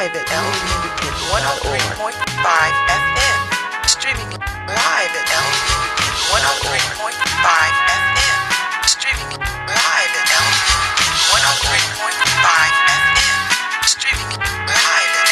live at LoveTalk.org. 103.5 FM. Streaming live at LoveTalk.org. 103.5 FM. Streaming live at LoveTalk.org. 103.5 FM. Streaming live at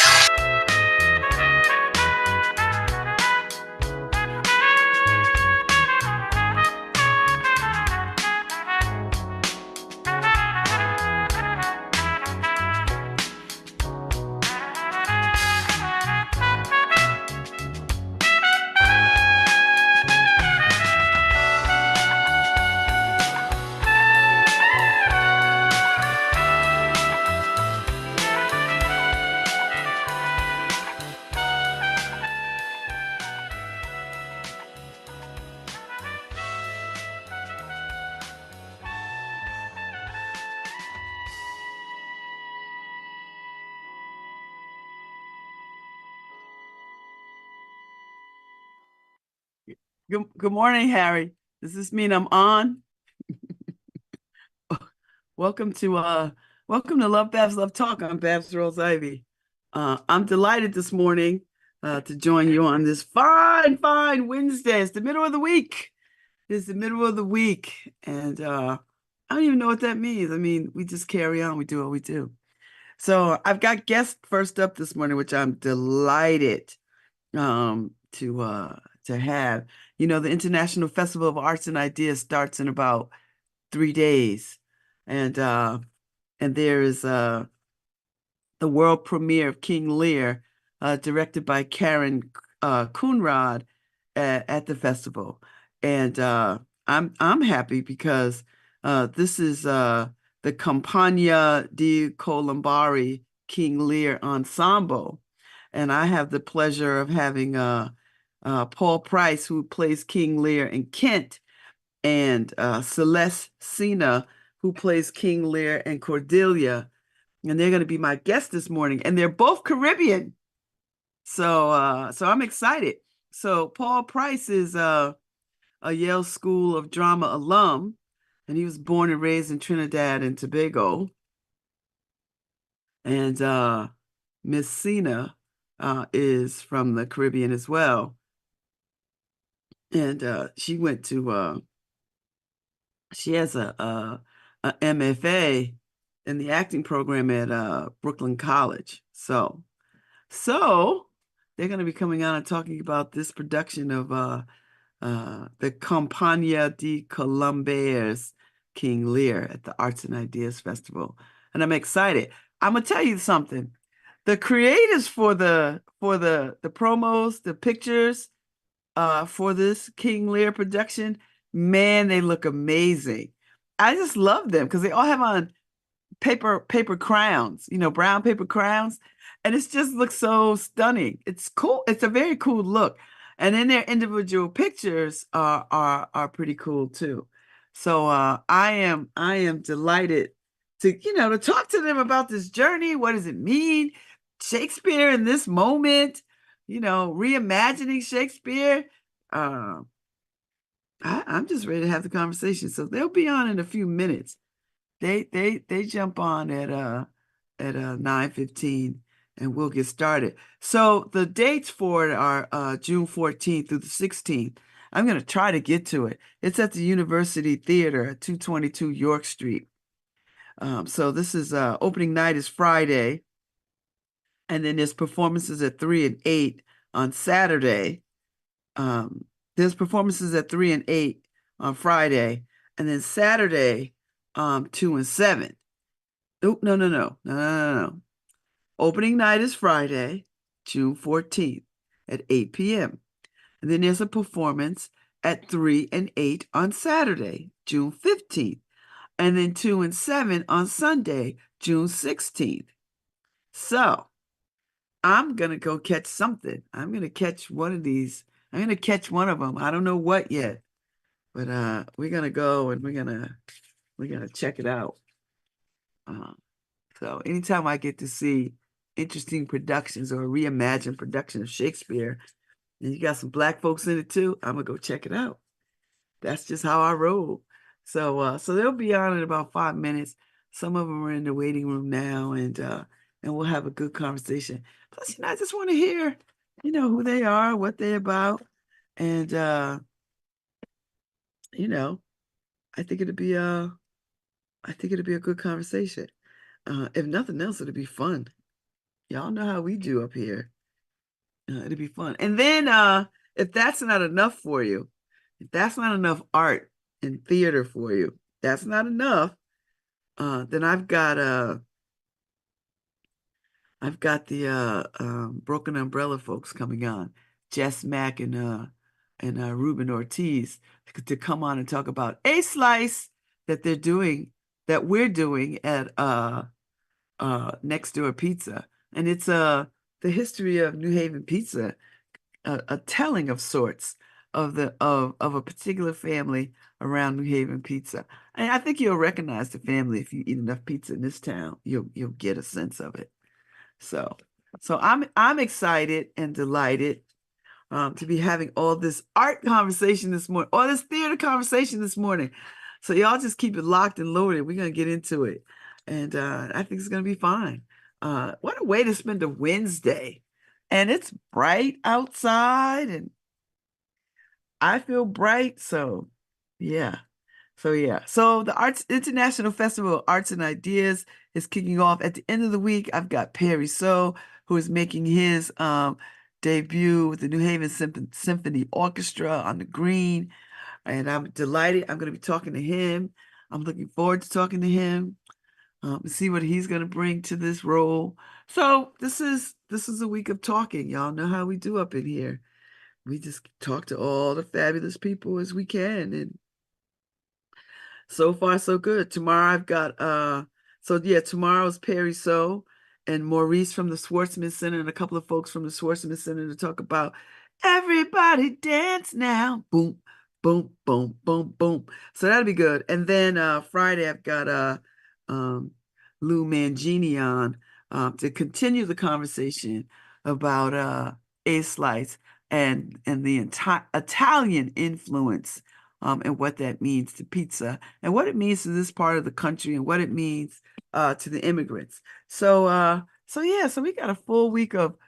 Good morning, Harry. Does this mean I'm on? Welcome to LoveBabz, LoveTalk. I'm Babz Rawls-Ivy. I'm delighted this morning to join you on this fine Wednesday. It's the middle of the week. It's the middle of the week, and I don't even know what that means. I mean, we just carry on. We do what we do. So I've got guests first up this morning, which I'm delighted to have. You know, the International Festival of Arts and Ideas starts in about 3 days, and there is the world premiere of King Lear, directed by Karen Coonrod at the festival, and I'm happy because this is the Compagnia di Colombari King Lear Ensemble, and I have the pleasure of having Paul Pryce, who plays King Lear in Kent, and Celeste, Sena, who plays King Lear and Cordelia. And they're going to be my guests this morning. And they're both Caribbean. So I'm excited. So Paul Pryce is a Yale School of Drama alum, and he was born and raised in Trinidad and Tobago. And Miss Sena is from the Caribbean as well. And she went to she has a MFA in the acting program at Brooklyn College. So they're going to be coming on and talking about this production of the Compagnia di Colombiers King Lear at the Arts and Ideas Festival, and I'm excited. I'm gonna tell you something. The creators for the promos, the pictures for this King Lear production, man, they look amazing. I just love them because they all have on paper crowns, you know, brown paper crowns, and it just looks so stunning. It's cool. It's a very cool look, and then their individual pictures are pretty cool too. So I am delighted to talk to them about this journey. What does it mean, Shakespeare in this moment? Reimagining Shakespeare. I'm just ready to have the conversation. So they'll be on in a few minutes. They jump on at 9:15, and we'll get started. So the dates for it are June 14th through the 16th. I'm going to try to get to it. It's at the University Theater at 222 York Street. So this is opening night is Friday, and then there's performances at 3 and 8 on Saturday. There's performances at 3 and 8 on Friday, and then Saturday 2 and 7. Oh, no. Opening night is Friday, June 14th at 8 p.m. And then there's a performance at 3 and 8 on Saturday, June 15th. And then 2 and 7 on Sunday, June 16th. So I'm going to go catch something. I'm going to catch one of these. I'm going to catch one of them. I don't know what yet, but we're going to go and we're going to check it out. So anytime I get to see interesting productions or a reimagined production of Shakespeare, and you got some Black folks in it too, I'm going to go check it out. That's just how I roll. So they'll be on in about 5 minutes. Some of them are in the waiting room now, and and we'll have a good conversation. Plus, I just want to hear, who they are, what they're about, and I think it'll be a good conversation. If nothing else, it'll be fun. Y'all know how we do up here. It'll be fun. And then if that's not enough for you, if that's not enough art and theater for you, that's not enough. Then I've got the Broken Umbrella folks coming on, Jess Mack and Ruben Ortiz to come on and talk about a slice that we're doing at Next Door Pizza. And it's the history of New Haven pizza, a telling of sorts of a particular family around New Haven pizza. And I think you'll recognize the family if you eat enough pizza in this town. You'll get a sense of it. So I'm excited and delighted to be having all this art conversation this morning, all this theater conversation this morning. So y'all just keep it locked and loaded. We're gonna get into it, and I think it's gonna be fine. What a way to spend a Wednesday, and it's bright outside, and I feel bright. So yeah. So the Arts International Festival of Arts and Ideas is kicking off at the end of the week. I've got Perry So, who is making his debut with the New Haven Symphony Orchestra on the green. And I'm delighted. I'm going to be talking to him. I'm looking forward to talking to him and see what he's going to bring to this role. So this is a week of talking. Y'all know how we do up in here. We just talk to all the fabulous people as we can, and so far so good. Tomorrow I've got tomorrow's Perry So and Maurice from the Schwartzman Center and a couple of folks from the Schwartzman Center to talk about Everybody Dance Now. Boom, boom, boom, boom, boom. So that'll be good. And then Friday I've got Lou Mangini on to continue the conversation about A Slice and the entire Italian influence and what that means to pizza and what it means to this part of the country and what it means to the immigrants. So we got a full week of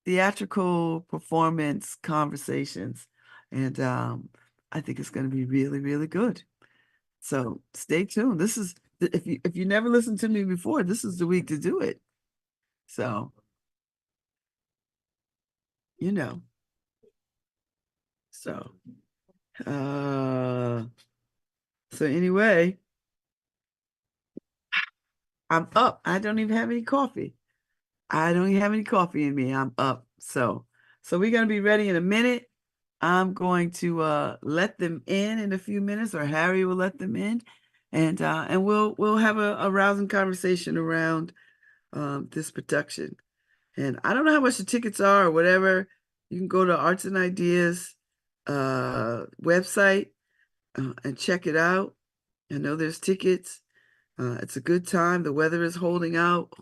theatrical performance conversations, and I think it's going to be really, really good. So stay tuned. This is if you never listened to me before, this is the week to do it. So so. So anyway, I'm up. I don't even have any coffee. I don't even have any coffee in me. I'm up. So we're gonna be ready in a minute. I'm going to let them in a few minutes, or Harry will let them in, and we'll have a rousing conversation around this production. And I don't know how much the tickets are or whatever. You can go to Arts and Ideas website and check it out. I know there's tickets. It's a good time. The weather is holding up,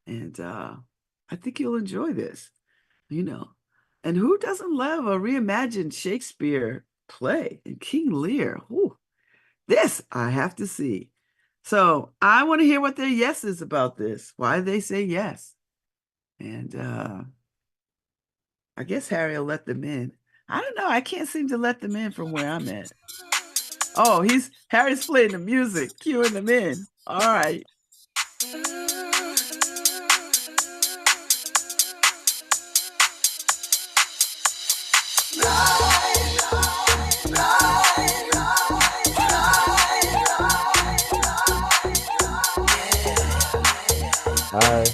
and I think you'll enjoy this. And who doesn't love a reimagined Shakespeare play in King Lear? Ooh, this I have to see. So I want to hear what their yes is about this. Why they say yes, and I guess Harry will let them in. I don't know. I can't seem to let them in from where I'm at. Oh, Harry's playing the music, cueing them in. All right. Hi.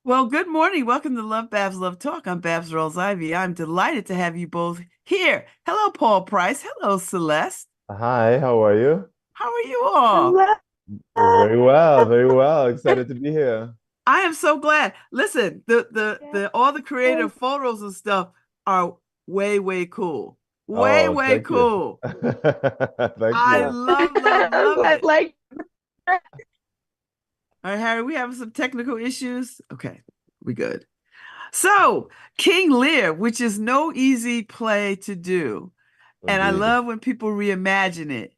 Well, good morning. Welcome to LoveBabz, LoveTalk. I'm Babz Rawls-Ivy. I'm delighted to have you both here. Hello, Paul Pryce. Hello, Celeste. Hi, how are you? How are you all? Very well, very well. Excited to be here. I am so glad. Listen, the all the creative photos and stuff are way, way cool. Way, Oh, way thank you. cool. Thank I you. love it. Like All right, Harry, we having some technical issues. Okay, we good. So, King Lear, which is no easy play to do. And I Indeed. love when people reimagine it.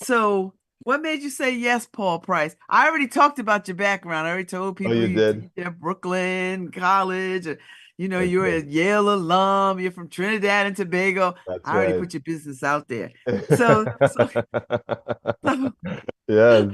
So, what made you say yes, Paul Pryce? I already talked about your background. I already told Oh, people you you did? teach at Brooklyn College, and you're a Okay, Yale alum, you're from Trinidad and Tobago. that's I already right. put your business out there. So, Yes.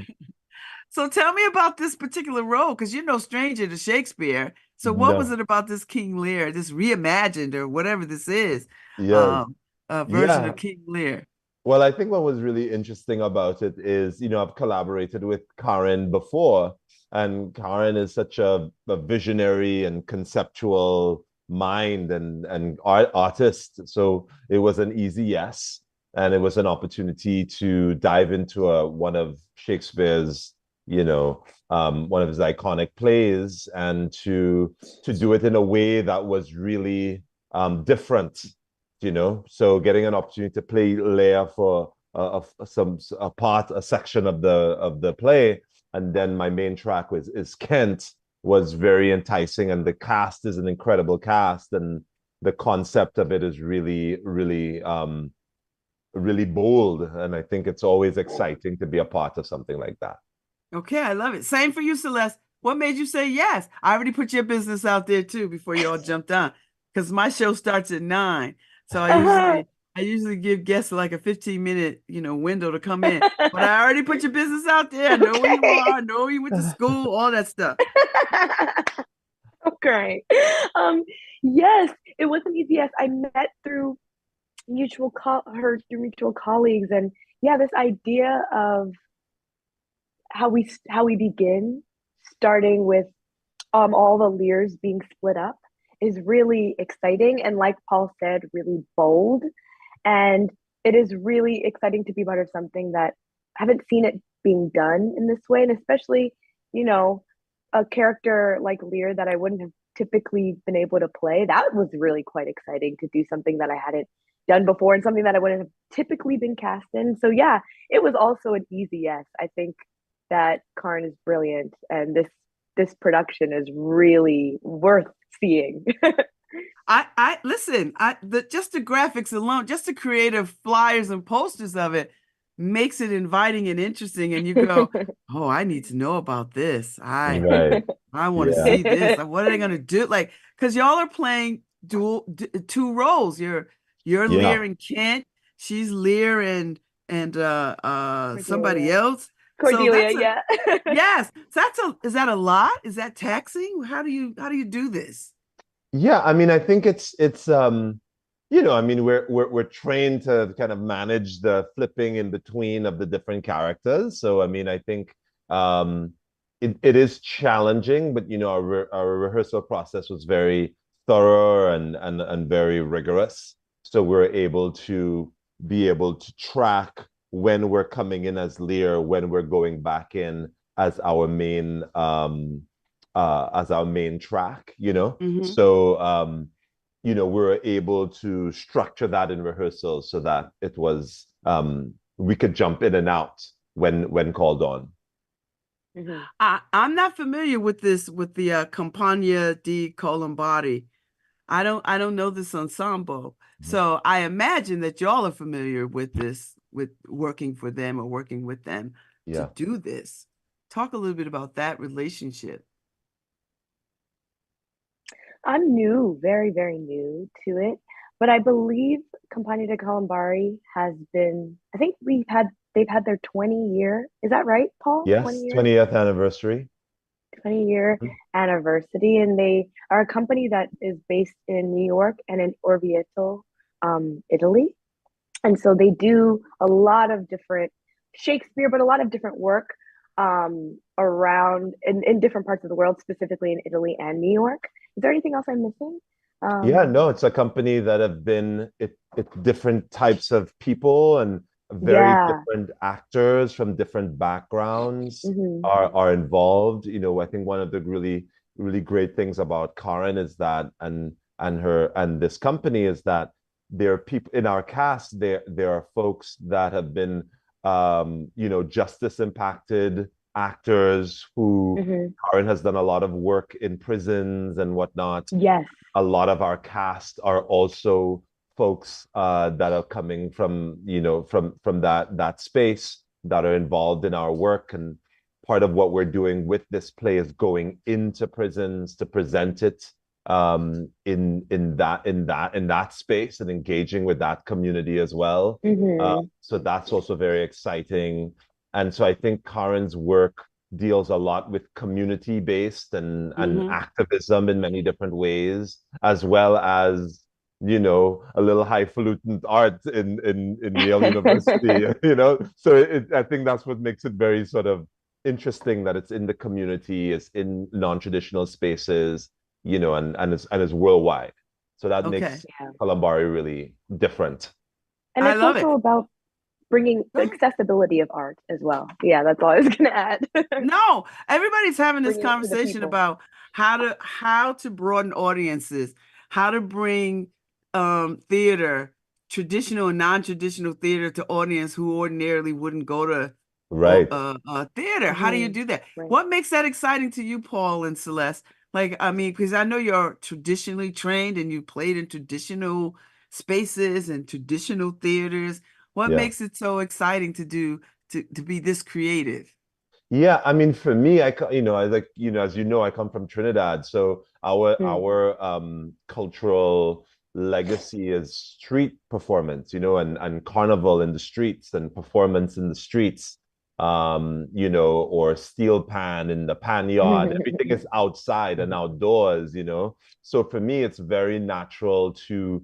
so tell me about this particular role, because you're no stranger to Shakespeare. So what was No. it about this King Lear, this reimagined or whatever this is, Yes. um, version Yeah. of King Lear? Well, I think what was really interesting about it is, I've collaborated with Karen before, and Karen is such a visionary and conceptual mind and artist. So it was an easy yes, and it was an opportunity to dive into one of Shakespeare's, one of his iconic plays, and to do it in a way that was really different. So getting an opportunity to play Lear for a section of the play, and then my main track is Kent, was very enticing, and the cast is an incredible cast, and the concept of it is really, really, really bold, and I think it's always exciting to be a part of something like that. Okay, I love it. Same for you, Celeste. What made you say yes? I already put your business out there too before you all jumped on, because my show starts at 9. So I usually give guests like a 15-minute, window to come in. But I already put your business out there. I know where you Okay. are, I know where you went to school, all that stuff. Okay. Um, yes, it wasn't easy. Yes, I met through mutual colleagues, and yeah, this idea of how we begin, starting with all the Lears being split up, is really exciting, and like Paul said, really bold. And it is really exciting to be part of something that I haven't seen it being done in this way, and especially, you know, a character like Lear that I wouldn't have typically been able to play. That was really quite exciting to do something that I hadn't done before and something that I wouldn't have typically been cast in. So yeah, it was also an easy yes. I think that Karn is brilliant, and this production is really worth seeing. I listen, just the graphics alone, just the creative flyers and posters of it makes it inviting and interesting. And you go, oh, I need to know about this. Right. I want to Yeah. see this. Like, what are they gonna do? Like, because y'all are playing two roles. You're Yeah. Lear and Kent. She's Lear and somebody Cordelia. else. So Cordelia, yeah. yes. So is that a lot? Is that taxing? How do you do this? Yeah, I mean, I think I mean, we're trained to kind of manage the flipping in between of the different characters. So I mean, I think it is challenging, but our rehearsal process was very thorough and very rigorous. So we're able to track when we're coming in as Lear, when we're going back in as our main track, Hmm. so we were able to structure that in rehearsal so that it was we could jump in and out when called on. Mhm. I'm not familiar with with the Campagna di Colombari. I don't know this ensemble. So I imagine that y'all are familiar with this, with working for them or working with them to Yeah. do this. Talk a little bit about that relationship. I'm new, very, very new to it, but I believe Compagnia de Columbari has been, I think they've had their 20-year, is that right, Paul? 20 Yes, year, 20th anniversary. 20-year anniversary. And they are a company that is based in New York and in Orvieto, Italy. And so they do a lot of different Shakespeare, but a lot of different work around in different parts of the world, specifically in Italy and New York. Is there anything else I'm missing? Yeah, Um, no, it's a company that have been it different types of people and very yeah. different actors from different backgrounds Hmm. are involved. I think one of the really, really great things about Karen is that and her and this company is that there are people in our cast, there are folks that have been justice impacted actors who Hmm. Karen has done a lot of work in prisons and whatnot. Yes. A lot of our cast are also folks that are coming from, from that space, that are involved in our work. And part of what we're doing with this play is going into prisons to present it in that space and engaging with that community as well. Hmm. So that's also very exciting. And so I think Karen's work deals a lot with community-based and Mm-hmm. activism in many different ways, as well as, a little highfalutin art in Yale University, So I think that's what makes it very sort of interesting, that it's in the community, it's in non-traditional spaces, and it's worldwide. So that Okay. makes Yeah. Kalambari really different. And I it's love it. also about bringing Go the ahead. accessibility of art as well. Yeah, that's all I was going to add. No, everybody's having this Bringing it to the conversation people. about how to broaden audiences, how to bring theater, traditional and non-traditional theater, to audience who ordinarily wouldn't go to Right. theater. How do you Hmm. do that? Right. What makes that exciting to you, Paul and Celeste? Like, I mean, because I know you're traditionally trained and you played in traditional spaces and traditional theaters. What Yeah. makes it so exciting to do to be this creative? Yeah, I mean, for me, I like, as I come from Trinidad, so our Mm. our cultural legacy is street performance, and carnival in the streets and performance in the streets, or steel pan in the pan yard. Everything is outside and outdoors. So for me, it's very natural to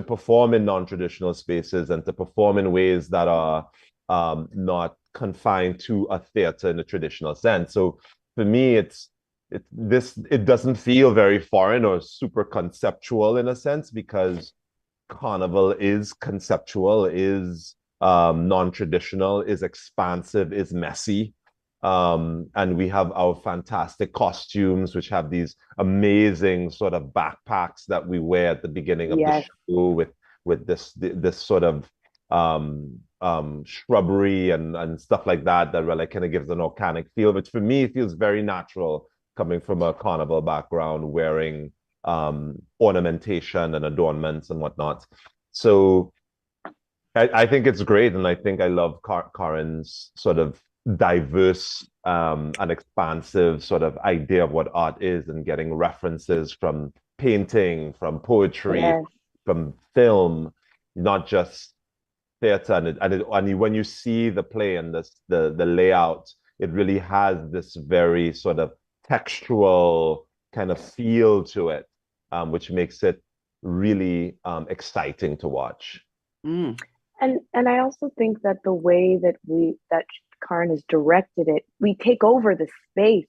perform in non-traditional spaces and to perform in ways that are not confined to a theater in a traditional sense. So for me, it doesn't feel very foreign or super conceptual in a sense, because carnival is conceptual, is non-traditional, is expansive, is messy. And we have our fantastic costumes, which have these amazing sort of backpacks that we wear at the beginning of the Yes. show with this sort of shrubbery and stuff like that really kind of gives an organic feel. But for me, it feels very natural coming from a carnival background, wearing ornamentation and adornments and whatnot. So I think it's great, and I think I love Karen's sort of diverse and expansive sort of idea of what art is, and getting references from painting, from poetry, Yes. from film, not just theater. And when you see the play and the layout, it really has this very sort of textual kind of feel to it, which makes it really exciting to watch. Mm. And I also think that the way that Karn has directed it, we take over the space.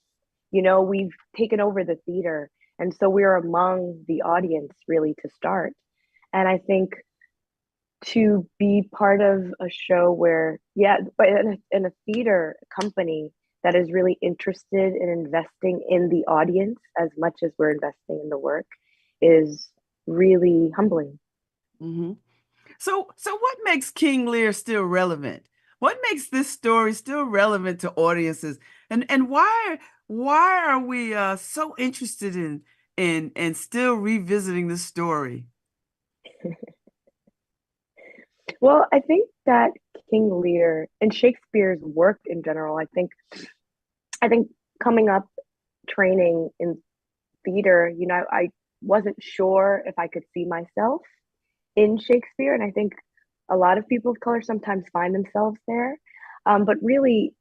We've taken over the theater, and so we're among the audience really to start. And I think to be part of a show where, yeah, but in a theater company that is really interested in investing in the audience as much as we're investing in the work is really humbling. Hmm. So what makes King Lear still relevant? What makes this story still relevant to audiences? And why are we so interested in still revisiting this story? Well, I think that King Lear and Shakespeare's work in general, I think coming up training in theater, I wasn't sure if I could see myself in Shakespeare. And I think a lot of people of color sometimes find themselves there. But really,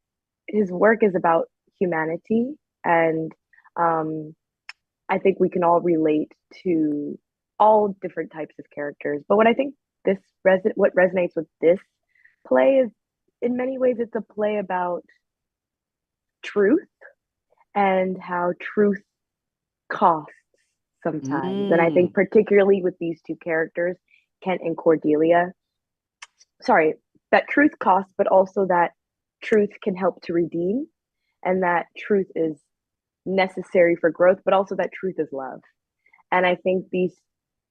his work is about humanity. And I think we can all relate to all different types of characters. But what I think what resonates with this play is, in many ways, it's a play about truth and how truth costs sometimes. And I Mm. think particularly with these two characters, Kent and Cordelia, sorry, that truth costs, but also that truth can help to redeem, and that truth is necessary for growth, but also that truth is love. And I think these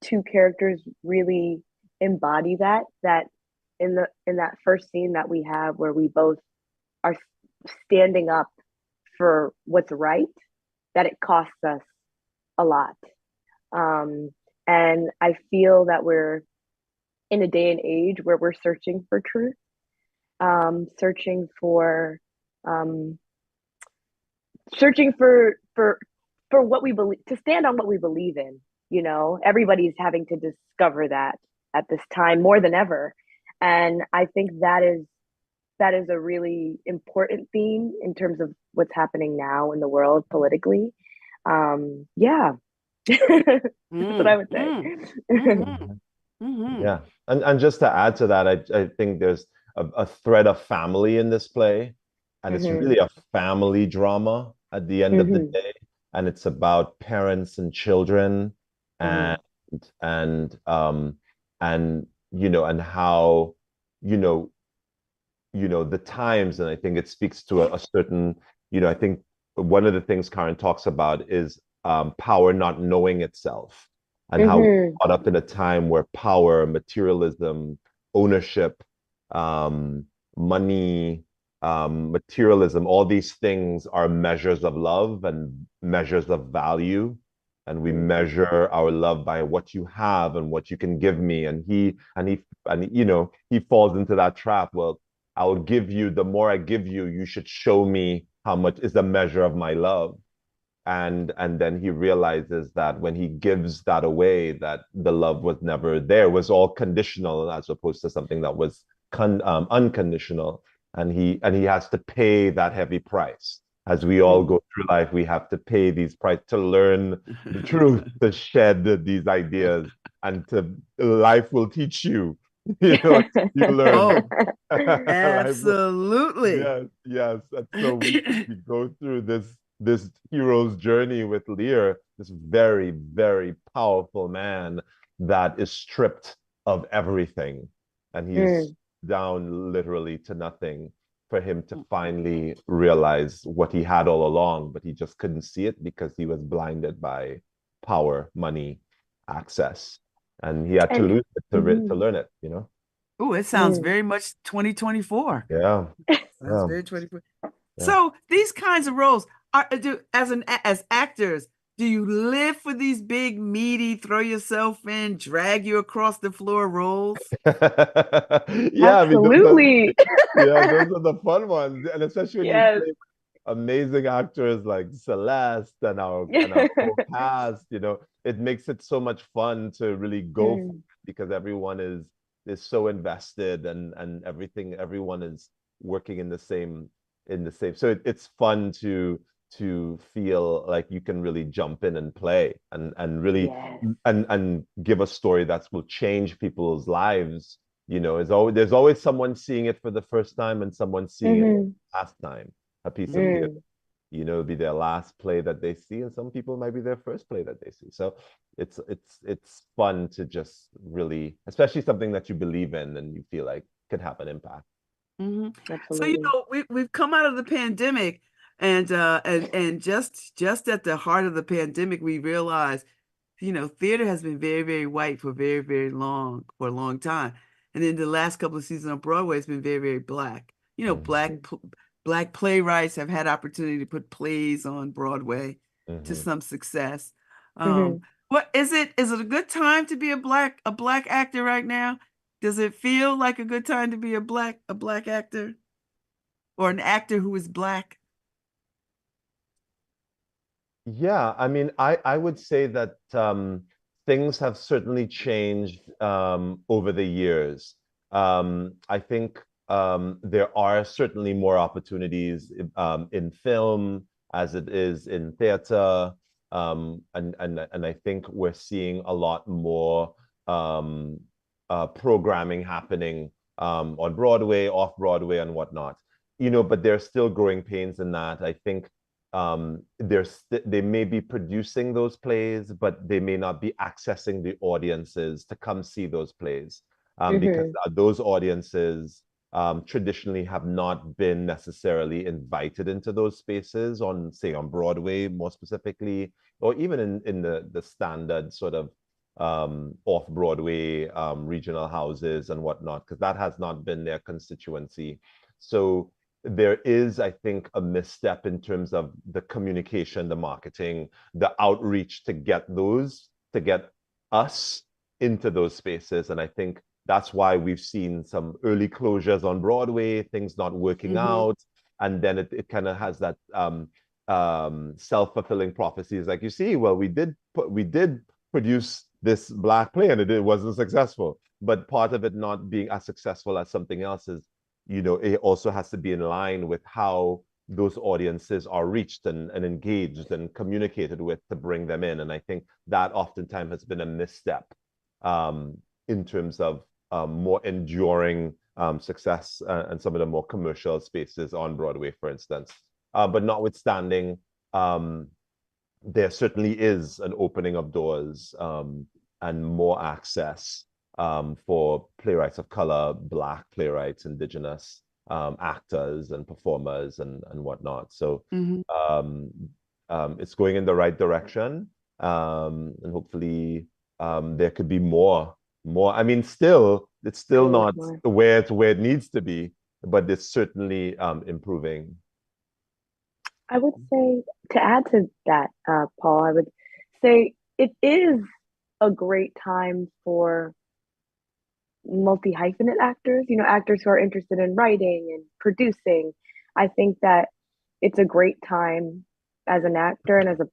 two characters really embody that in that first scene that we have, where we both are standing up for what's right, that it costs us a lot. And I feel that we're in a day and age where we're searching for truth, searching for um, searching for what we believe, to stand on what we believe in. You know, everybody's having to discover that at this time more than ever, and I think that is a really important theme in terms of what's happening now in the world politically. Yeah, that's what I would say. Yeah. And just to add to that, I think there's a thread of family in this play. And it's really a family drama at the end of the day. And it's about parents and children and and and how, you know, the times. And I think it speaks to a certain, I think one of the things Karen talks about is power not knowing itself, and how we're caught up in a time where power, materialism, ownership, money, materialism, all these things are measures of love and measures of value. And we measure our love by what you have and what you can give me. And he falls into that trap. Well, I will give you, the more I give you, you should show me how much is the measure of my love. And then he realizes that when he gives that away, that the love was never there, it was all conditional as opposed to something that was unconditional. And he has to pay that heavy price. As we all go through life, we have to pay these prices to learn the truth, to shed these ideas, and life will teach you. You learn. Oh, absolutely. Yes. And so we go through this hero's journey with Lear, this very, very powerful man that is stripped of everything. And he's down literally to nothing, for him to finally realize what he had all along, but he just couldn't see it because he was blinded by power, money, access. And he had to lose it to learn it, Oh, it sounds very much 2024. Yeah. Sounds very 2024. Yeah. So these kinds of roles as actors, do you live for these big, meaty, throw yourself in, drag you across the floor roles? Yeah, absolutely. those are the fun ones, and especially when you play amazing actors like Celeste and our whole cast. It makes it so much fun to really go for it, because everyone is so invested, and everyone is working in the same. So it's fun to feel like you can really jump in and play and really and give a story that will change people's lives. There's always someone seeing it for the first time and someone seeing it for the last time. A piece of theater, it'll be their last play that they see, and some people might be their first play that they see. So it's fun to just really, especially something that you believe in and you feel like could have an impact. So we've come out of the pandemic, and just at the heart of the pandemic, we realized, theater has been very, very white for a long time, and then the last couple of seasons on Broadway has been very, very black. Black playwrights have had opportunity to put plays on Broadway to some success. What is it? Is it a good time to be a black actor right now? Does it feel like a good time to be a black actor, or an actor who is black? Yeah, I mean, I would say that things have certainly changed over the years. I think there are certainly more opportunities in film as it is in theater, and I think we're seeing a lot more programming happening on Broadway, off Broadway, and whatnot. But there's still growing pains in that. I think they may be producing those plays, but they may not be accessing the audiences to come see those plays, because those audiences traditionally have not been necessarily invited into those spaces on Broadway more specifically, or even in the standard sort of off-Broadway regional houses and whatnot, because that has not been their constituency. So there is, I think, a misstep in terms of the communication, the marketing, the outreach to get us into those spaces. And I think that's why we've seen some early closures on Broadway, things not working out. And then it kind of has that self-fulfilling prophecies. Like, you see, well, we did produce this Black play and it wasn't successful. But part of it not being as successful as something else is, it also has to be in line with how those audiences are reached and engaged and communicated with to bring them in. And I think that oftentimes has been a misstep in terms of more enduring success and some of the more commercial spaces on Broadway, for instance. But notwithstanding, there certainly is an opening of doors and more access for playwrights of color, Black playwrights, Indigenous actors and performers and whatnot. So it's going in the right direction, and hopefully there could be more. I mean, it's still not where it needs to be, but it's certainly improving. I would say, to add to that, Paul, I would say it is a great time for multi-hyphenate actors, actors who are interested in writing and producing. I think that it's a great time as an actor and as a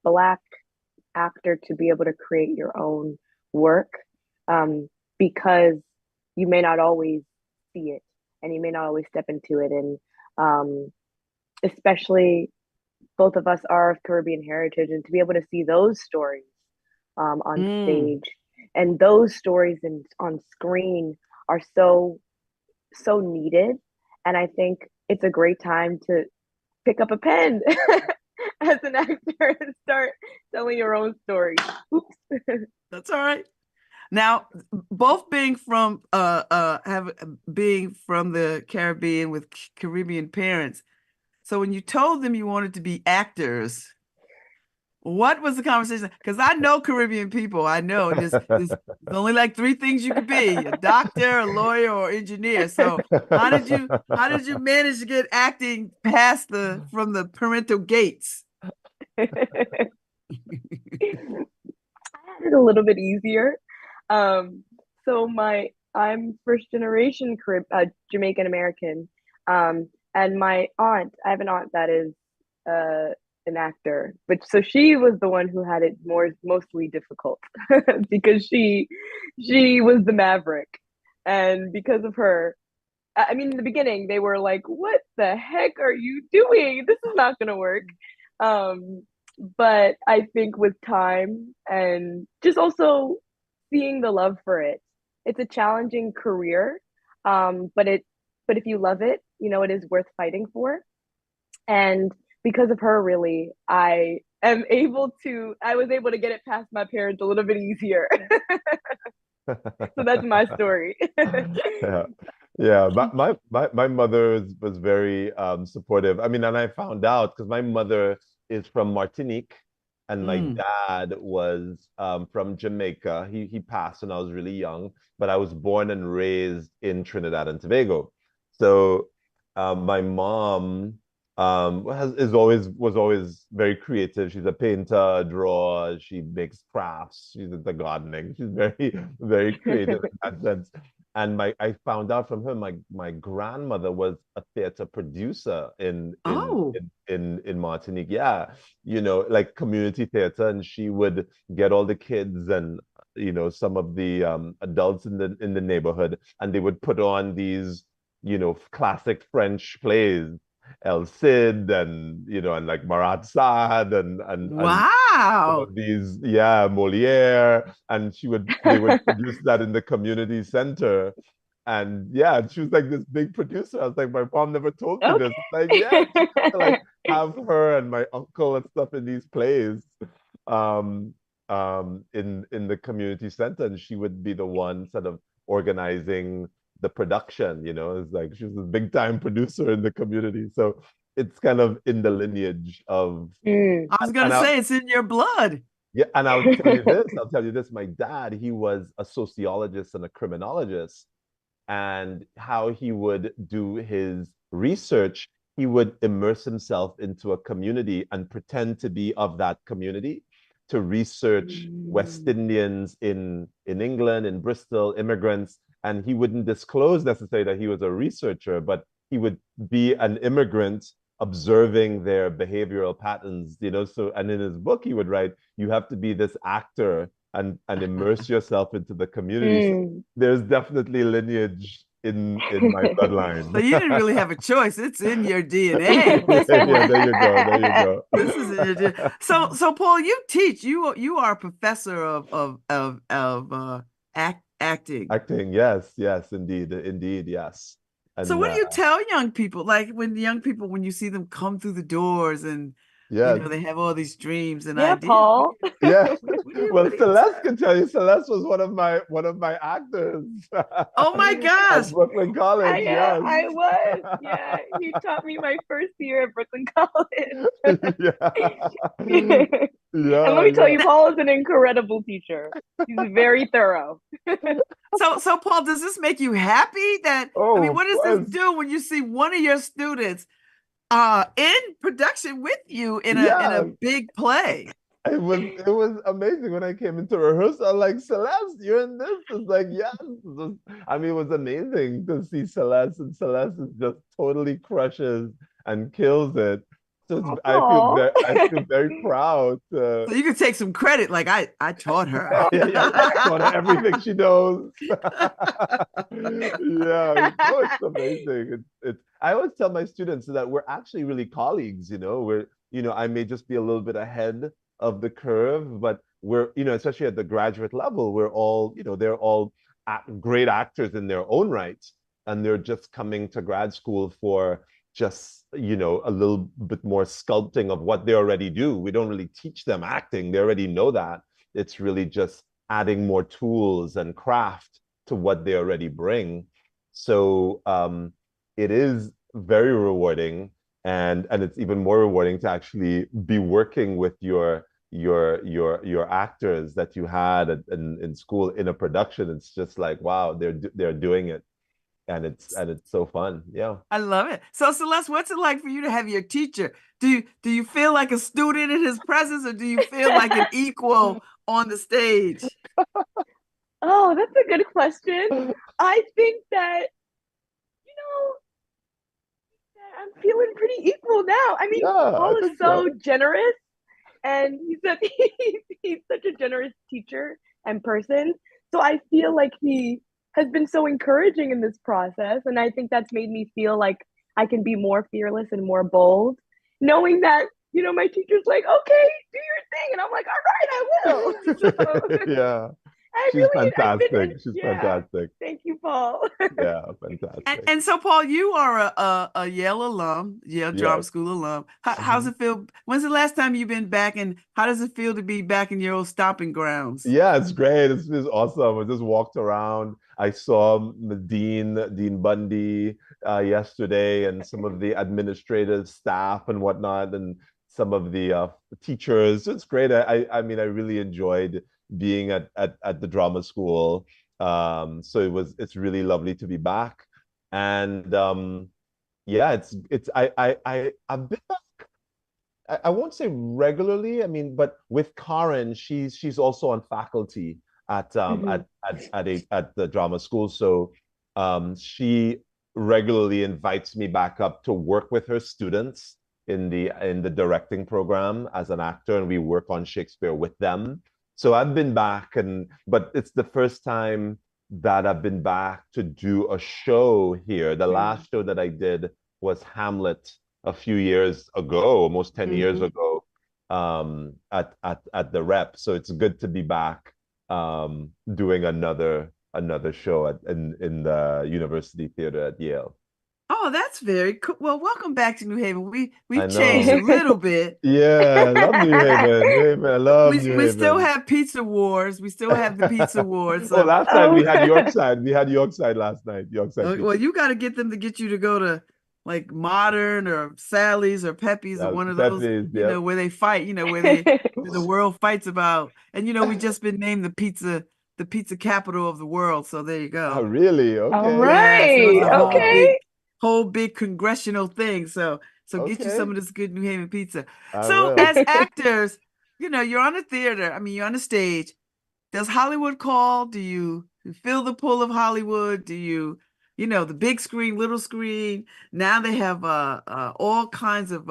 Black actor to be able to create your own work, because you may not always see it and you may not always step into it. And especially both of us are of Caribbean heritage, and to be able to see those stories on stage and those stories on screen are so needed. And I think it's a great time to pick up a pen as an actor and start telling your own story. Oops. That's all right. Now, both being from the Caribbean with Caribbean parents, so when you told them you wanted to be actors, what was the conversation? Because I know Caribbean people. I know there's only like 3 things you could be: a doctor, a lawyer, or engineer. So how did you manage to get acting past from the parental gates? I had it a little bit easier. So I'm first generation Jamaican American, and my aunt, I have an aunt that is an actor, but so she was the one who had it mostly difficult because she was the maverick, and because of her, I mean, in the beginning they were like, "What the heck are you doing? This is not gonna work." But I think with time and just also seeing the love for it, it's a challenging career, but if you love it, it is worth fighting for. And because of her, really, I was able to get it past my parents a little bit easier. So that's my story. Yeah. My mother was very supportive. I mean, and I found out because my mother is from Martinique and my dad was from Jamaica. He passed when I was really young, but I was born and raised in Trinidad and Tobago. So my mom was always very creative. She's a painter, a drawer. She makes crafts. She's into gardening. She's very, very creative in that sense. And I found out from her, my grandmother was a theater producer in Martinique. Yeah, like community theater, and she would get all the kids and some of the adults in the neighborhood, and they would put on these classic French plays, El Cid and and like Marat Sade and wow, and these Moliere, and they would produce that in the community center. And yeah, she was like this big producer. I was like, my mom never told me this. Like, yeah, to, like have her and my uncle and stuff in these plays in the community center, and she would be the one sort of organizing the production. It's like she was a big time producer in the community. So it's kind of in the lineage of I was gonna say it's in your blood. Yeah, and I'll tell you this, my dad, he was a sociologist and a criminologist. and how he would do his research. He would immerse himself into a community and pretend to be of that community to research West Indians in England, in Bristol, immigrants. And he wouldn't disclose necessarily that he was a researcher, but he would be an immigrant observing their behavioral patterns, you know. So, and in his book, he would write, you have to be this actor and immerse yourself into the community. So there's definitely lineage in my bloodline. So you didn't really have a choice. It's in your DNA. Yeah, there you go. There you go. This is in your DNA. So Paul, you teach. You are a professor of acting. Acting, yes, indeed, yes. And, so what do you tell young people? Like when you see them come through the doors and yeah, you know, they have all these dreams and yeah, ideas. Paul. Yeah. Well, Celeste can tell you. Celeste was one of my actors. Oh my gosh! At Brooklyn College. Yeah, Yes. I was. Yeah, he taught me my first year at Brooklyn College. Yeah. Yeah. And let me tell you, Paul is an incredible teacher. He's very thorough. So Paul, does this make you happy? That I mean, what does this do when you see one of your students in production with you in a big play? It was amazing when I came into rehearsal. I'm like, Celeste, you're in this. It's like, yes. I mean, it was amazing to see Celeste, and Celeste is just totally crushes and kills it. So I feel very proud. So you can take some credit, like I taught her. Yeah, I taught her everything she knows. Yeah, it's amazing. I always tell my students that we're actually really colleagues. You know, I may just be a little bit ahead of the curve, but we're, especially at the graduate level, we're all, they're all great actors in their own right, and they're just coming to grad school for just, a little bit more sculpting of what they already do. We don't really teach them acting. They already know that. It's really just adding more tools and craft to what they already bring. So it is very rewarding, and it's even more rewarding to actually be working with your actors that you had in school in a production. It's just like, wow, they're doing it. And it's so fun. Yeah. I love it. So Celeste, what's it like for you to have your teacher? Do you feel like a student in his presence, or do you feel like an equal on the stage? Oh, that's a good question. I think that, I'm feeling pretty equal now. I mean, Paul is so generous, and he's such a generous teacher and person. So I feel like he has been so encouraging in this process. And I think that's made me feel like I can be more fearless and more bold, knowing that, my teacher's like, okay, do your thing. And I'm like, all right, I will. So, yeah. She's fantastic. She's fantastic. Thank you, Paul. Yeah, fantastic. And so, Paul, you are a Yale alum, Yale Drama School alum. How's it feel? When's the last time you've been back, and how does it feel to be back in your old stomping grounds? Yeah, it's great. It's awesome. I just walked around. I saw Dean Bundy yesterday, and some of the administrative staff and whatnot, and some of the teachers. It's great. I mean, I really enjoyed being at the drama school. So it's really lovely to be back. And I've been back, I won't say regularly, I mean, but with Karen, she's also on faculty at the drama school. So she regularly invites me back up to work with her students in the directing program as an actor, and we work on Shakespeare with them. So I've been back, but it's the first time that I've been back to do a show here. The last show that I did was Hamlet a few years ago, almost 10 years ago, at the Rep. So it's good to be back doing another show in the University Theater at Yale. Oh, that's very cool. Well, welcome back to New Haven. We've changed a little bit. Yeah, I love New Haven. I love New Haven. We still have Pizza Wars. We still have the Pizza Wars. So. Last night we had Yorkside. We had Yorkside last night. Well, you got to get them to get you to go to like Modern or Sally's or Pepe's or one of those, where they fight, where the world fights about. And we just been named the the pizza capital of the world. So there you Oh, go. really? All Okay. Yes, it was right. a Okay. whole big congressional thing. So get you some Okay. of this good New Haven pizza. I So will. as actors, you're on a theater. I mean, you're on a stage. Does Hollywood call? Do you feel the pull of Hollywood? Do you, the big screen, little screen? Now they have all kinds of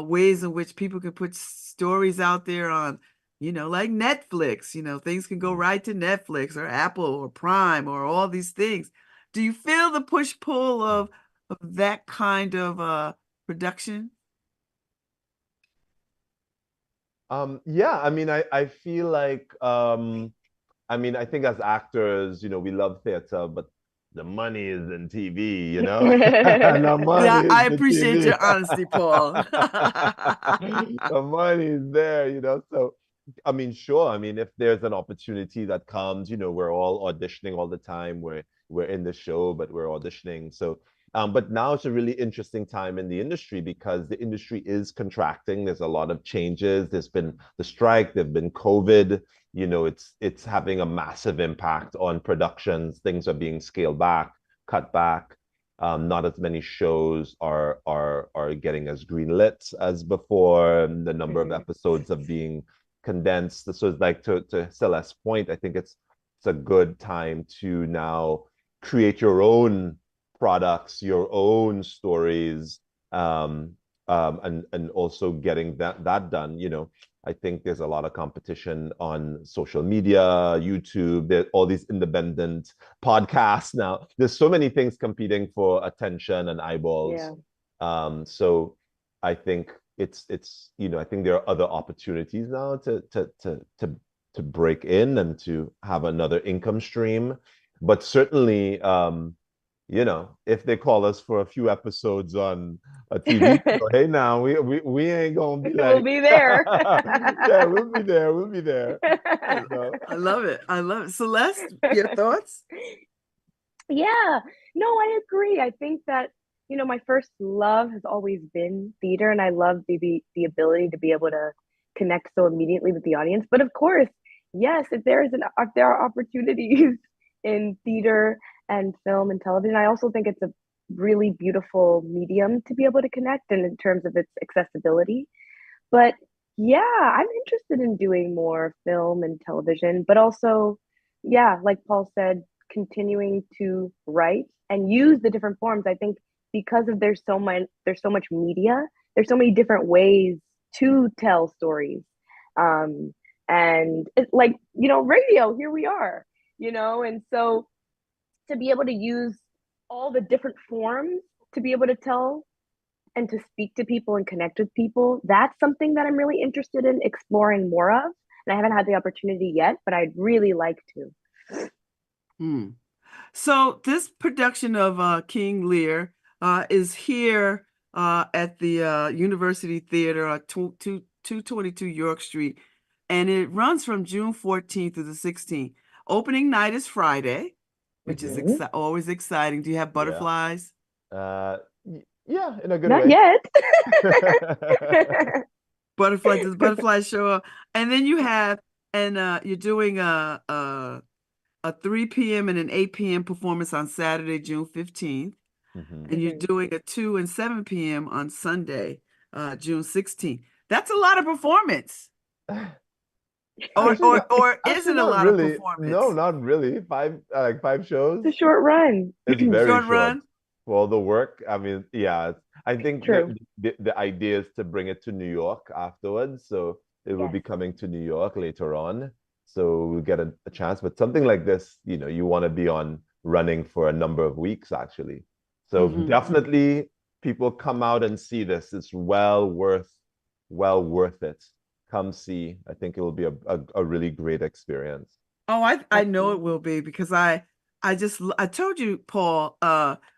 ways in which people can put stories out there on, like Netflix. Things can go right to Netflix or Apple or Prime or all these things. Do you feel the push-pull of that kind of production? Yeah, I mean, I feel like I mean, I think as actors, we love theater, but the money is in TV, And the money Yeah, is I the appreciate TV. your honesty, Paul. The money is there. So I mean, sure. I mean, if there's an opportunity that comes, we're all auditioning all the time. We're in the show, but we're auditioning. So but now it's a really interesting time in the industry because the industry is contracting. There's a lot of changes. There's been the strike, there've been COVID. It's having a massive impact on productions. Things are being scaled back, cut back. Not as many shows are getting as greenlit as before. The number of episodes are being condensed. So it's like to Celeste's point, I think it's a good time to now create your own products, your own stories, and also getting that done. I think there's a lot of competition on social media, YouTube, there all these independent podcasts now. There's so many things competing for attention and eyeballs. Yeah. So I think I think there are other opportunities now to break in and to have another income stream. But certainly if they call us for a few episodes on a TV show, hey, now we ain't gonna be We'll like, be there. yeah, we'll be there. We'll be there. I love it. Celeste, your thoughts? Yeah, no, I agree. I think that, my first love has always been theater, and I love the ability to be able to connect so immediately with the audience. But of course, yes, if there are opportunities in theater and film and television, I also think it's a really beautiful medium to be able to connect and in terms of its accessibility. But yeah, I'm interested in doing more film and television, but also, yeah, like Paul said, continuing to write and use the different forms. I think because of there's so much media, there's so many different ways to tell stories. And it's like, radio, here we are, and so to be able to use all the different forms to be able to tell and to speak to people and connect with people, that's something that I'm really interested in exploring more of. And I haven't had the opportunity yet, but I'd really like to. So this production of King Lear is here at the University Theater at 222 York Street, and it runs from June 14th to the 16th. Opening night is Friday, which is always exciting. Do you have butterflies? Yeah, in a good Not way. yet. Does butterflies show up? And then you have, and you're doing a 3 p.m. and an 8 p.m. performance on Saturday, June 15th. And you're doing a 2 and 7 p.m. on Sunday, June 16th. That's a lot of performance. Or is it a lot of performance? No, not really. Five shows. It's a short run. It's very short run. For all the work. I mean, yeah, I think the idea is to bring it to New York afterwards. So it will be coming to New York later on. So we'll get a chance. But something like this, you want to be on running for a number of weeks, actually. So definitely people come out and see this. It's well worth it. Come see. I think it will be a really great experience. Oh, I know it will be, because I told you, Paul,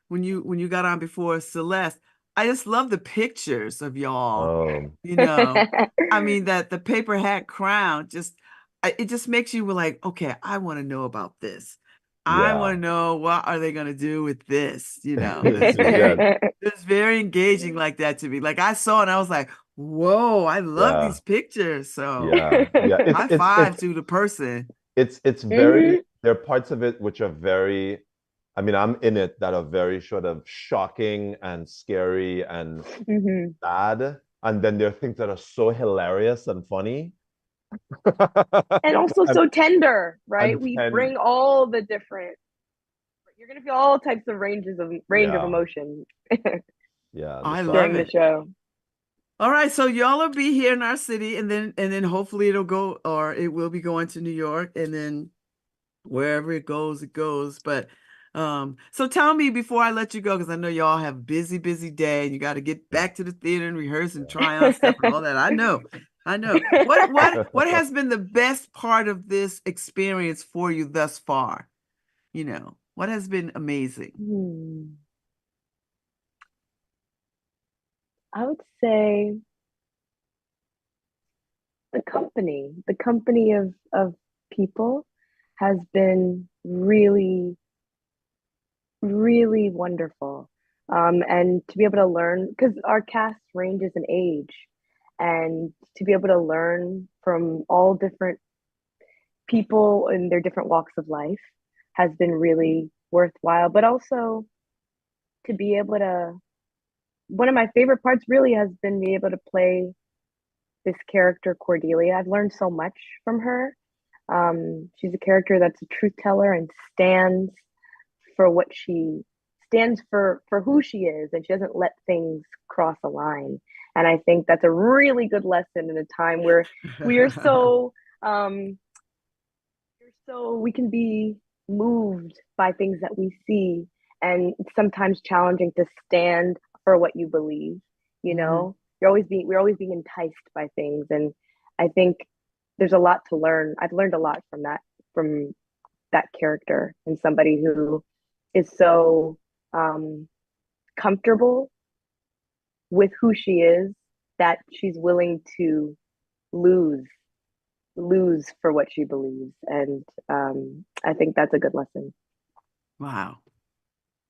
when you got on before, Celeste, I just love the pictures of y'all. I mean, that the paper hat crown it just makes you like, okay, I want to know about this. I want to know, what are they going to do with this? It's very engaging like that to me. Like I saw it and I was like, whoa, I love these pictures. So high five to the person. It's very, there are parts of it which are very, I mean, I'm in it, that are very sort of shocking and scary and sad. And then there are things that are so hilarious and funny. And also so tender, right? And We ten, bring all the different, you're gonna feel all types of range of yeah, emotion yeah. I So love during the it. show. All right, so y'all will be here in our city, and then hopefully it'll go, or it will be going to New York, and then wherever it goes, it goes. But so tell me before I let you go, because I know y'all have busy day, and you got to get back to the theater and rehearse and try on stuff and all that. I know. What has been the best part of this experience for you thus far? You know, what has been amazing? I would say the company of people has been really, really wonderful. And to be able to learn, because our cast ranges in age, and to be able to learn from all different people in their different walks of life has been really worthwhile. But also to be able to, one of my favorite parts really has been being able to play this character Cordelia. I've learned so much from her. She's a character that's a truth teller and stands for what she stands for who she is, and she doesn't let things cross a line. And I think that's a really good lesson in a time where we are so we can be moved by things that we see, and it's sometimes challenging to stand for what you believe. You know, we're always being enticed by things, and I think there's a lot to learn. I've learned a lot from that character, and somebody who is so comfortable with who she is that she's willing to lose for what she believes. And I think that's a good lesson. Wow,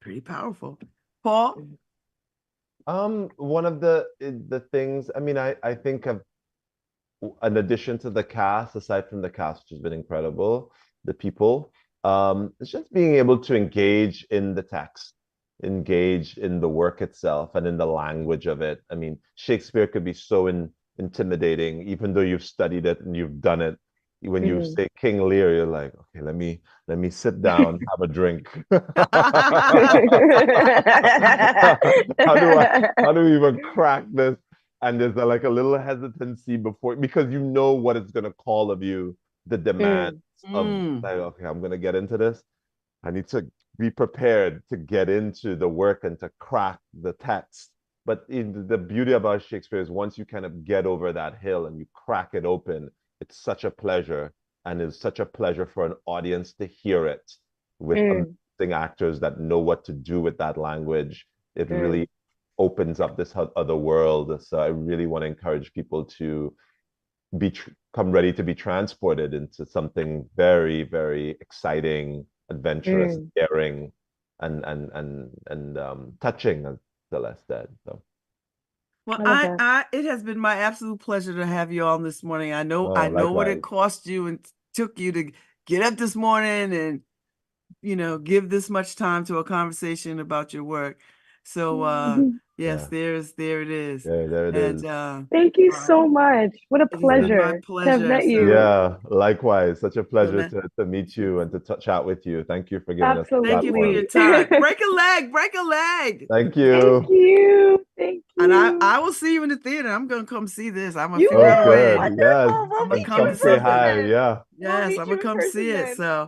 pretty powerful. Paul? one of the things, I mean, I think of, in addition to the cast, aside from the cast, which has been incredible, the people, it's just being able to engage in the text, engage in the work itself and in the language of it. I mean, Shakespeare could be so intimidating, even though you've studied it and you've done it. When you say King Lear, you're like, okay, let me sit down, have a drink. How do we even crack this? And there's like a little hesitancy before, because you know what it's gonna call of you, the demands of like, okay, I'm gonna get into this. I need to be prepared to get into the work and to crack the text. But the beauty about Shakespeare is once you kind of get over that hill and you crack it open, it's such a pleasure, and it's such a pleasure for an audience to hear it with amazing actors that know what to do with that language. It really opens up this other world. So I really want to encourage people to come ready to be transported into something very, very exciting, adventurous, daring, and touching, as Celeste said. So. Well, it has been my absolute pleasure to have you on this morning. I know what it cost you and took you to get up this morning and, you know, give this much time to a conversation about your work. So, yes, there it is. Yeah, there it is. Thank you so much. What a pleasure, my pleasure to have met you. Yeah, likewise. Such a pleasure to meet you and to chat with you. Thank you for giving us the platform. Thank you for your time. Break a leg. Thank you. Thank you. Thank you. And I will see you in the theater. I'm gonna come see this. I'm gonna You figure out a way. Yes. We'll And come say hi. Yeah. Yes, I'm gonna come see it. So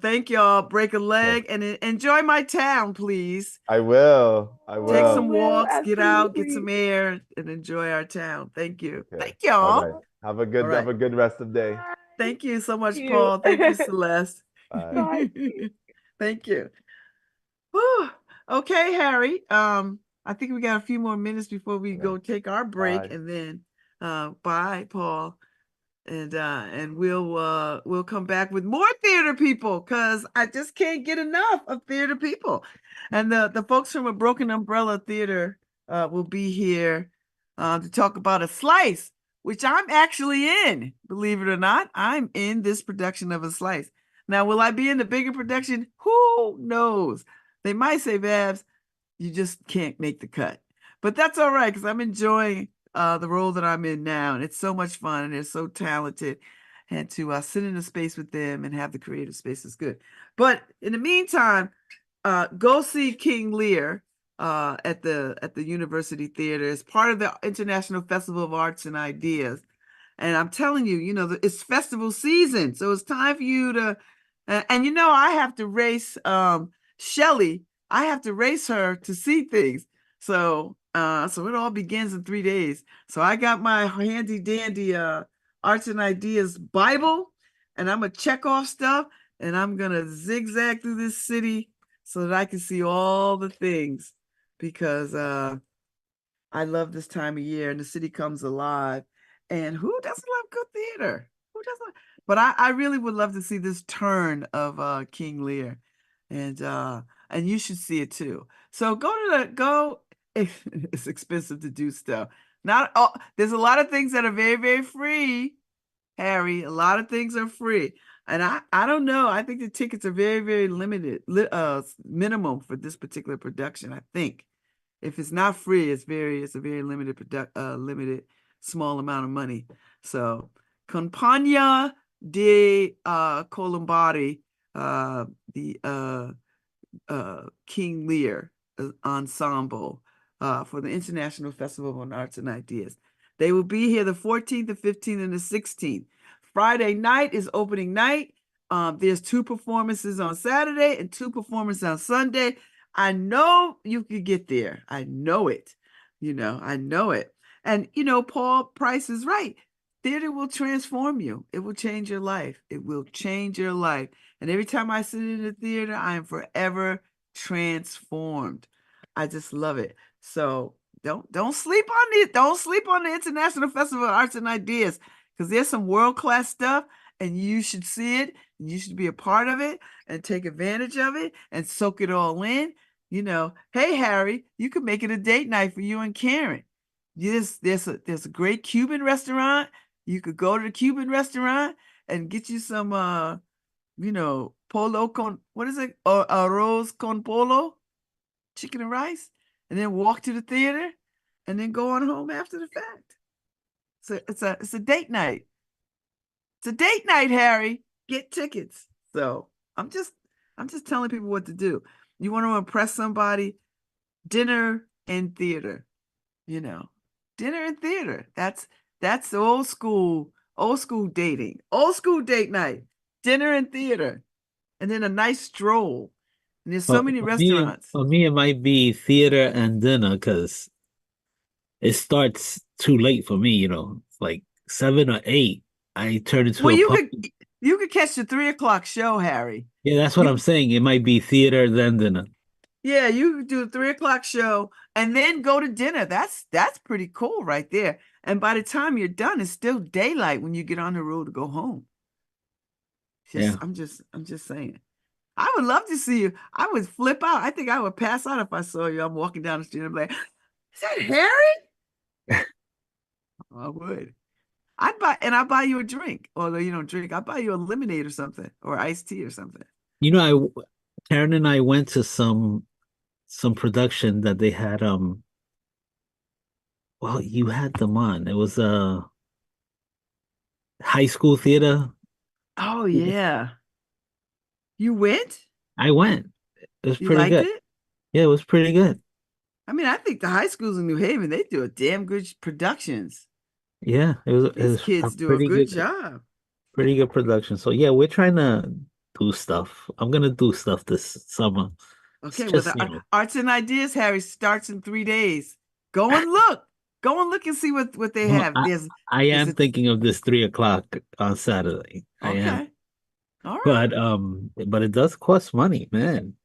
thank y'all. Break a leg and enjoy my town, please. I will. Take some walks, get out, get some air, and enjoy our town. Thank you. Okay. Thank y'all. Right. Have a good rest of the day. Thank you so much, Paul. Thank you, Celeste. Bye. Thank you. Whew. Okay, Harry. I think we got a few more minutes before we go take our break, and then bye, Paul. And we'll come back with more theater people, because I just can't get enough of theater people. And the folks from A Broken Umbrella Theater will be here to talk about a slice which I'm actually in. Believe it or not, I'm in this production of A Slice. Now, will I be in the bigger production? Who knows? They might say, Babz, you just can't make the cut. But that's all right, because I'm enjoying the role that I'm in now. And it's so much fun, and they're so talented. And to sit in a space with them and have the creative space is good. But in the meantime, go see King Lear at the University Theater. It's part of the International Festival of Arts and Ideas. And I'm telling you, it's festival season. So it's time for you to, and I have to race Shelly. I have to race her to see things. So it all begins in 3 days. So I got my handy dandy Arts and Ideas Bible, and I'm going to check off stuff, and I'm going to zigzag through this city so that I can see all the things, because I love this time of year and the city comes alive. And who doesn't love good theater? Who doesn't? But I really would love to see this turn of King Lear, and you should see it too. So go. It's expensive to do stuff. There's a lot of things that are very, very free, Harry. A lot of things are free. And I don't know. I think the tickets are very, very limited, minimum for this particular production. I think if it's not free, it's a very limited limited small amount of money. So Compagnia di Colombari, the King Lear ensemble for the International Festival of Arts and Ideas. They will be here the 14th, the 15th, and the 16th. Friday night is opening night. There's 2 performances on Saturday and 2 performances on Sunday. I know you could get there. I know it. I know it. And, Paul Pryce is right. Theater will transform you. It will change your life. It will change your life. And every time I sit in the theater, I am forever transformed. I just love it. So don't sleep on the International Festival of Arts and Ideas, because there's some world-class stuff, and you should see it. You should be a part of it and take advantage of it and soak it all in. Hey, Harry, you could make it a date night for you and Karen. There's a great Cuban restaurant. You could go to the Cuban restaurant and get you some polo con, what is it? Arroz con polo, chicken and rice, and then walk to the theater and then go on home after the fact. So it's a date night. It's a date night, Harry. Get tickets. So I'm just telling people what to do. You want to impress somebody, dinner and theater, dinner and theater. That's the old school dating, old school date night, dinner and theater, and then a nice stroll. And there's so many restaurants. For me, it might be theater and dinner, because it starts too late for me, like 7 or 8. I turn into you could catch the 3 o'clock show, Harry. Yeah, that's what I'm saying. It might be theater, then dinner. Yeah, you could do a 3 o'clock show and then go to dinner. That's pretty cool right there. And by the time you're done, it's still daylight when you get on the road to go home. I'm just saying. I would love to see you. I would flip out. I think I would pass out if I saw you. I'm walking down the street and I'm like, is that Harry? I would. I'd buy you a drink. Although you don't drink, I'd buy you a lemonade or something, or iced tea or something. Karen and I went to some production that they had. Well, you had them on. It was a high school theater. Oh yeah. You went? I went. It was pretty good. It? Yeah, it was pretty good. I mean, I think the high schools in New Haven, they do a damn good productions. Yeah, These kids do a good job. Pretty good production. So yeah, we're trying to do stuff. I'm gonna do stuff this summer. Okay, well, the Arts and Ideas, Harry, starts in 3 days. Go and look. Go and look and see what they have. I am thinking of this 3 o'clock on Saturday. Okay. I am. All right. But it does cost money, man.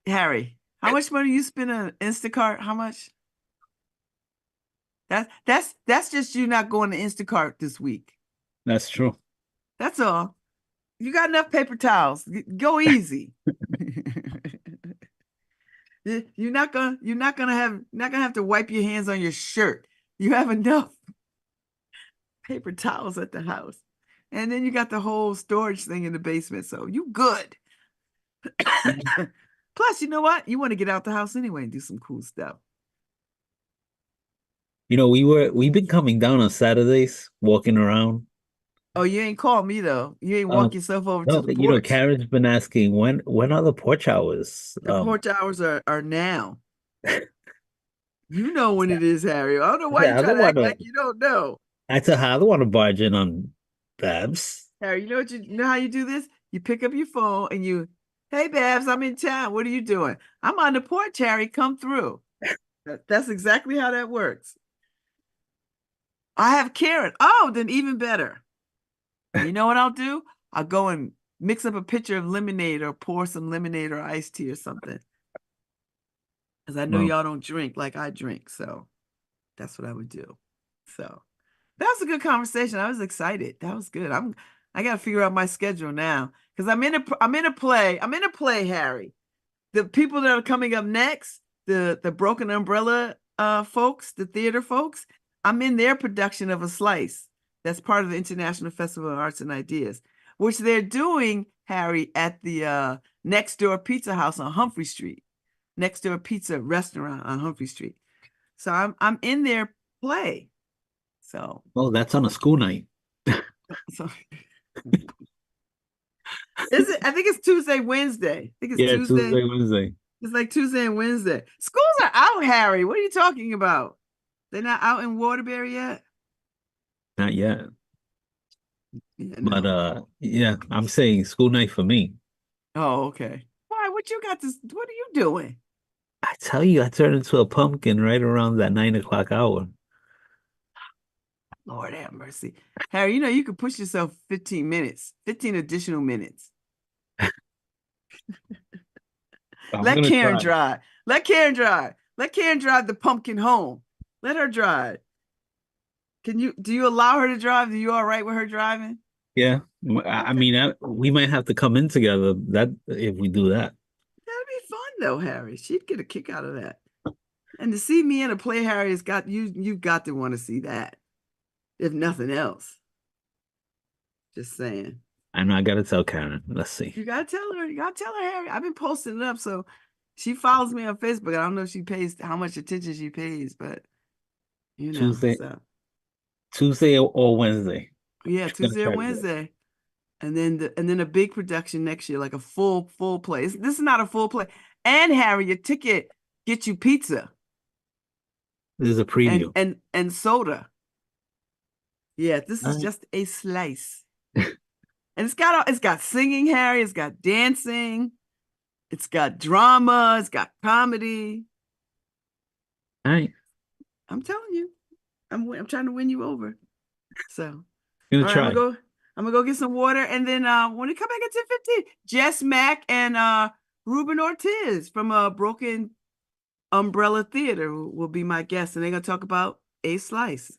Harry, how much money you spend on Instacart? How much? That's just you not going to Instacart this week. That's true. That's all. You got enough paper towels. Go easy. You're not gonna have to wipe your hands on your shirt. You have enough paper towels at the house. And then you got the whole storage thing in the basement. So you good. Plus, you know what? You want to get out the house anyway and do some cool stuff. You know, we've been coming down on Saturdays, walking around. Oh, you ain't called me though. You ain't walk yourself over to No, the you know, porch. Karen's been asking when are the porch hours? The porch hours are now. You know when it is, Harry. I don't know why Yeah, you I try don't to act wanna like you don't know. I tell her I don't want to barge in on Babz. Harry, you know how you do this? You pick up your phone and you, hey Babz, I'm in town. What are you doing? I'm on the porch, Harry. Come through. That's exactly how that works. I have Karen. Oh, then even better. You know what I'll do? I'll go and mix up a pitcher of lemonade or pour some lemonade or iced tea or something. Because I know Well, y'all don't drink like I drink. So that's what I would do. So that was a good conversation. I was excited. That was good. I got to figure out my schedule now because I'm in a play, Harry. The people that are coming up next, the Broken Umbrella folks, the theater folks, I'm in their production of A Slice. That's part of the International Festival of Arts and Ideas, which they're doing, Harry, at the Next Door Pizza House on Humphrey Street. Next Door Pizza Restaurant on Humphrey Street. So I'm in their play. So that's on a school night. so is it? I think it's Tuesday, Wednesday. I think it's Yeah, Tuesday. Tuesday, Wednesday. It's like Tuesday and Wednesday. Schools are out, Harry. What are you talking about? They're not out in Waterbury yet? Not yet. Yeah, But no. yeah, I'm saying school night for me. Oh, okay. Why? What you got this? What are you doing? I tell you, I turned into a pumpkin right around that 9 o'clock hour. Lord have mercy. Harry, you know you could push yourself 15 minutes, 15 additional minutes. I'm Let gonna Karen try. drive. Let Karen drive. Let Karen drive the pumpkin home. Let her drive. Do you allow her to drive? Are you all right with her driving? Yeah, I mean, we might have to come in together. That if we do that. That'd be fun though, Harry. She'd get a kick out of that. And to see me in a play, Harry, has got you've got to want to see that, if nothing else. Just saying. I know I gotta tell Karen. Let's see. You gotta tell her. You gotta tell her, Harry. I've been posting it up, so she follows me on Facebook. I don't know if she pays how much attention she pays, but you know, Tuesday, so Tuesday or Wednesday. yeah, She's gonna Tuesday or try to do it. Wednesday. And then a big production next year, like a full play. This is not a full play. And Harry, your ticket gets you pizza This is a preview. and soda. Yeah, this is All right. just a slice. And it's got singing, Harry, it's got dancing, it's got drama, it's got comedy. All right. I'm telling you. I'm trying to win you over. So Gonna all right, try. I'm gonna go get some water, and then when we come back at 10:15, Jess Mack and Ruben Ortiz from Broken Umbrella Theater will be my guests, and they're gonna talk about A Slice.